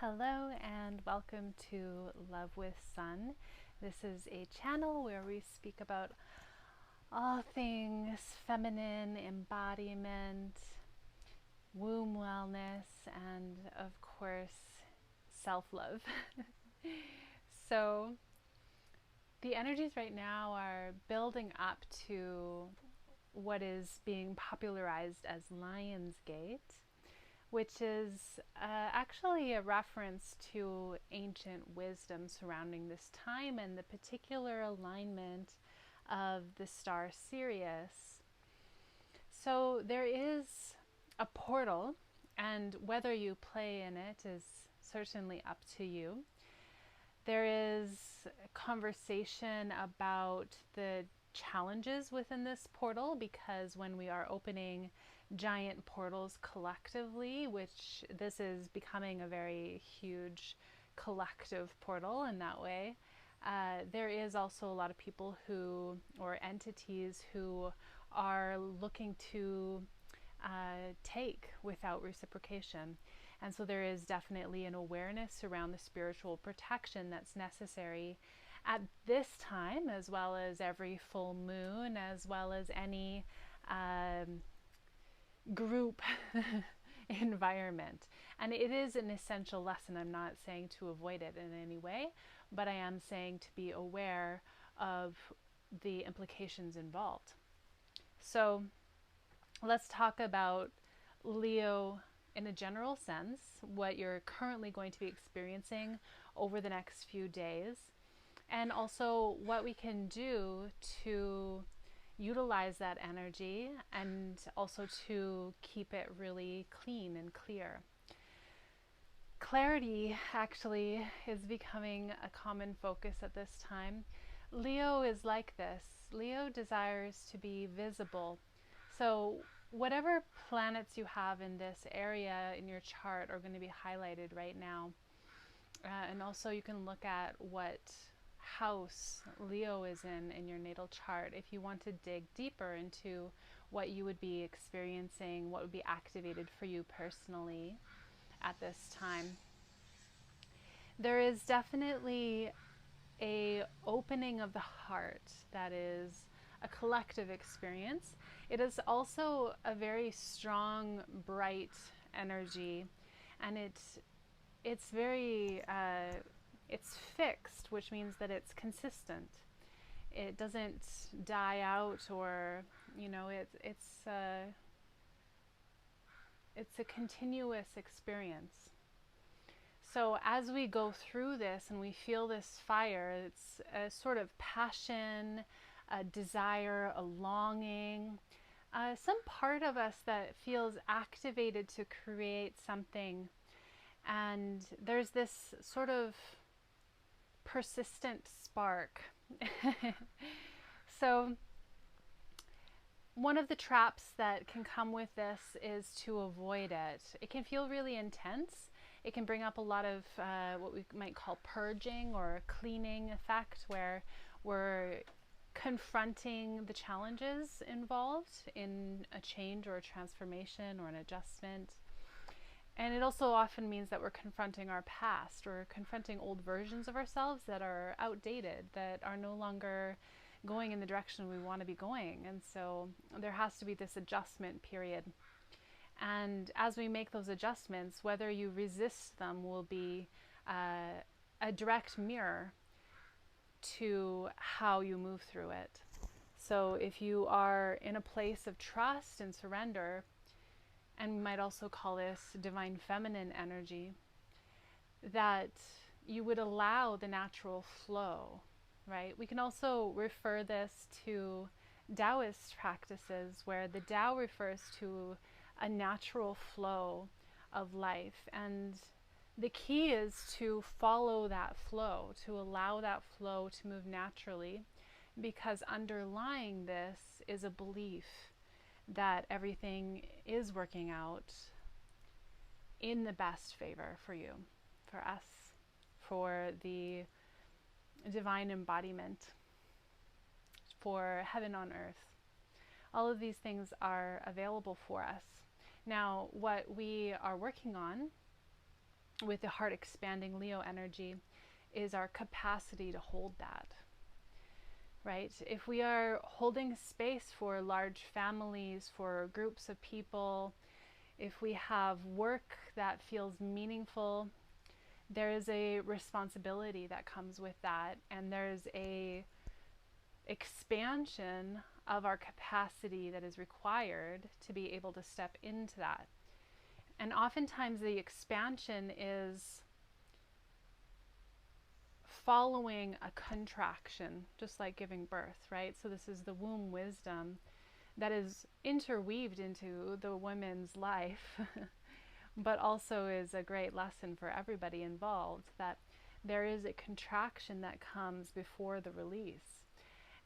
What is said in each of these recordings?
Hello and welcome to Love with Sun. This is a channel where we speak about all things feminine, embodiment, womb wellness, and of course, self-love. So the energies right now are building up to what is being popularized as Lion's Gate, which is actually a reference to ancient wisdom surrounding this time and the particular alignment of the star Sirius. So there is a portal, and whether you play in it is certainly up to you. There is a conversation about the challenges within this portal, because when we are opening giant portals collectively, which this is becoming a very huge collective portal in that way, there is also a lot of people who, or entities who are looking to take without reciprocation. And so there is definitely an awareness around the spiritual protection that's necessary at this time, as well as every full moon, as well as any group environment. And it is an essential lesson. I'm not saying to avoid it in any way, but I am saying to be aware of the implications involved. So let's talk about Leo in a general sense, what you're currently going to be experiencing over the next few days, and also what we can do to utilize that energy and also to keep it really clean and clear. Clarity actually is becoming a common focus at this time. Leo is like this. Leo desires to be visible. So whatever planets you have in this area in your chart are going to be highlighted right now. And also you can look at what house Leo is in your natal chart if you want to dig deeper into what you would be experiencing, what would be activated for you personally at this time. There is definitely a opening of the heart that is a collective experience. It is also a very strong, bright energy, and it's very it's fixed, which means that it's consistent. It doesn't die out, or it's a continuous experience. So as we go through this and we feel this fire, it's a sort of passion, a desire, a longing, some part of us that feels activated to create something. And there's this sort of persistent spark. So one of the traps that can come with this is to avoid it. It can feel really intense. It can bring up a lot of what we might call purging or cleaning effect, where we're confronting the challenges involved in a change or a transformation or an adjustment. And it also often means that we're confronting our past, or confronting old versions of ourselves that are outdated, that are no longer going in the direction we want to be going. And so there has to be this adjustment period. And as we make those adjustments, whether you resist them will be a direct mirror to how you move through it. So if you are in a place of trust and surrender, and we might also call this divine feminine energy, that you would allow the natural flow, right? We can also refer this to Taoist practices, where the Tao refers to a natural flow of life. And the key is to follow that flow, to allow that flow to move naturally, because underlying this is a belief that everything is working out in the best favor for you, for us, for the divine embodiment, for heaven on earth. All of these things are available for us. Now, what we are working on with the heart expanding Leo energy is our capacity to hold that, right? If we are holding space for large families, for groups of people, if we have work that feels meaningful, there is a responsibility that comes with that, and there's a expansion of our capacity that is required to be able to step into that. And oftentimes the expansion is following a contraction, just like giving birth, right? So this is the womb wisdom that is interweaved into the woman's life, but also is a great lesson for everybody involved, that there is a contraction that comes before the release.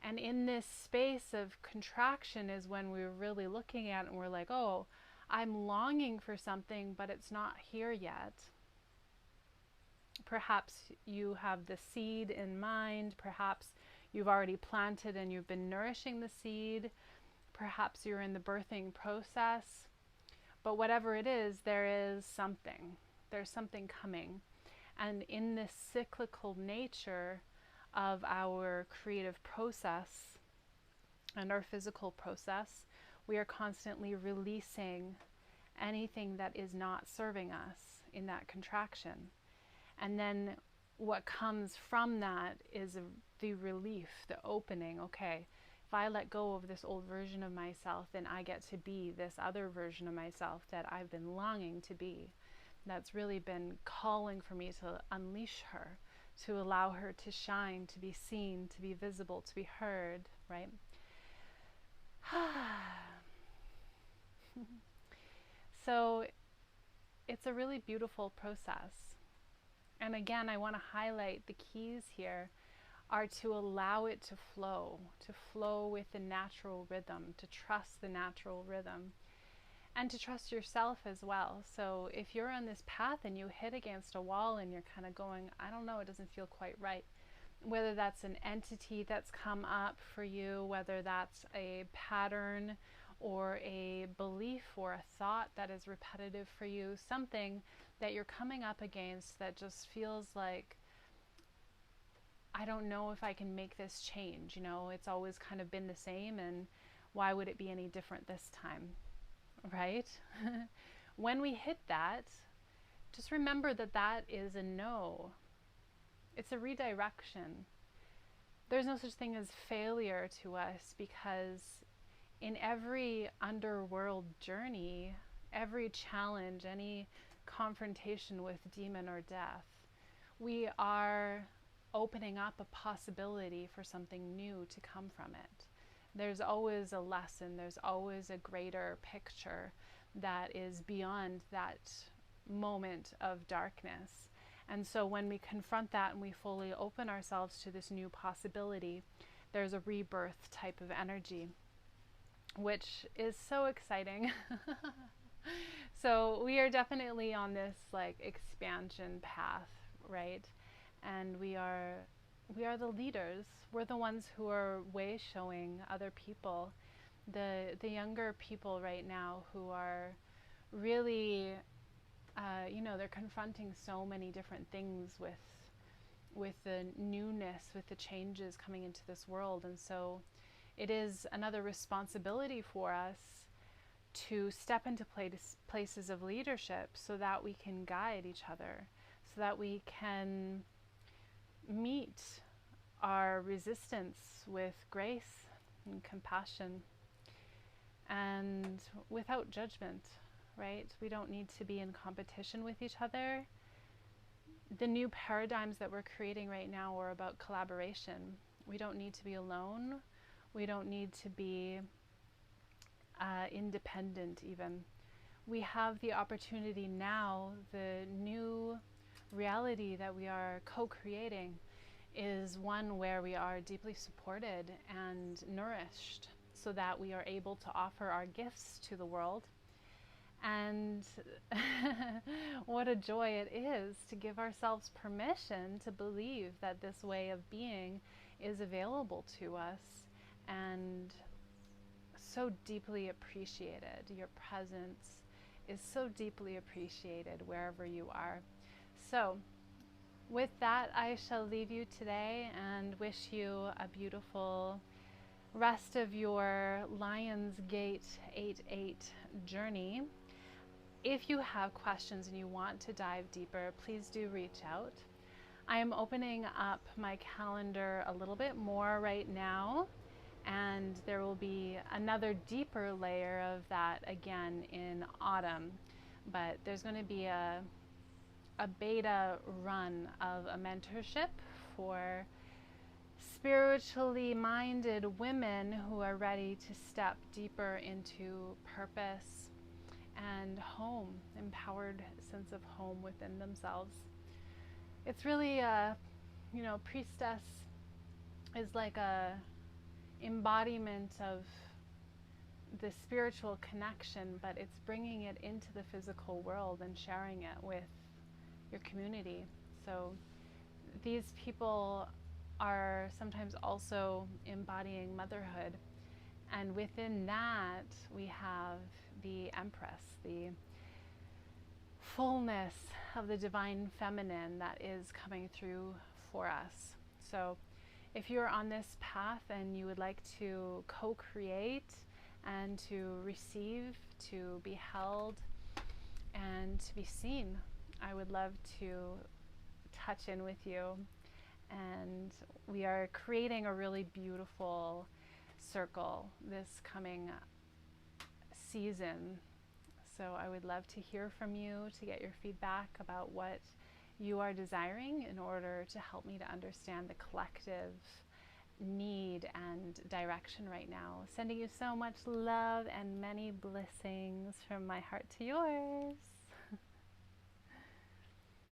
And in this space of contraction is when we're really looking at it and we're like, oh, I'm longing for something, but it's not here yet. Perhaps you have the seed in mind. Perhaps you've already planted and you've been nourishing the seed. Perhaps you're in the birthing process. But whatever it is, there is something. There's something coming. And in this cyclical nature of our creative process and our physical process, we are constantly releasing anything that is not serving us in that contraction. And then what comes from that is the relief, the opening. Okay, if I let go of this old version of myself, then I get to be this other version of myself that I've been longing to be. That's really been calling for me to unleash her, to allow her to shine, to be seen, to be visible, to be heard, right? So it's a really beautiful process. And again, I want to highlight the keys here are to allow it to flow with the natural rhythm, to trust the natural rhythm, and to trust yourself as well. So if you're on this path and you hit against a wall and you're kind of going, I don't know, it doesn't feel quite right, whether that's an entity that's come up for you, whether that's a pattern or a belief or a thought that is repetitive for you, something that you're coming up against that just feels like, I don't know if I can make this change. You know, it's always kind of been the same, and why would it be any different this time, right? When we hit that, just remember that that is a no. It's a redirection. There's no such thing as failure to us, because in every underworld journey, every challenge, any confrontation with demon or death, we are opening up a possibility for something new to come from it. There's always a lesson, there's always a greater picture that is beyond that moment of darkness. And so when we confront that and we fully open ourselves to this new possibility, there's a rebirth type of energy, which is so exciting. So we are definitely on this like expansion path, right? And we are the leaders. We're the ones who are way showing other people, the younger people right now who are really, they're confronting so many different things with the newness, with the changes coming into this world. And so it is another responsibility for us to step into places of leadership so that we can guide each other, so that we can meet our resistance with grace and compassion and without judgment, right? We don't need to be in competition with each other. The new paradigms that we're creating right now are about collaboration. We don't need to be alone. We don't need to be independent even. We have the opportunity now, the new reality that we are co-creating is one where we are deeply supported and nourished so that we are able to offer our gifts to the world. And what a joy it is to give ourselves permission to believe that this way of being is available to us, and so deeply appreciated. Your presence is so deeply appreciated wherever you are. So, with that, I shall leave you today and wish you a beautiful rest of your Lion's Gate 8-8 journey. If you have questions and you want to dive deeper, please do reach out. I am opening up my calendar a little bit more right now, and there will be another deeper layer of that again in autumn. But there's going to be a beta run of a mentorship for spiritually minded women who are ready to step deeper into purpose and home, empowered sense of home within themselves. It's really priestess is like a embodiment of the spiritual connection, but it's bringing it into the physical world and sharing it with your community. So these people are sometimes also embodying motherhood, and within that we have the Empress, the fullness of the divine feminine that is coming through for us. So if you're on this path and you would like to co-create and to receive, to be held and to be seen, I would love to touch in with you. And we are creating a really beautiful circle this coming season. So I would love to hear from you, to get your feedback about what you are desiring in order to help me to understand the collective need and direction right now. Sending you so much love and many blessings from my heart to yours.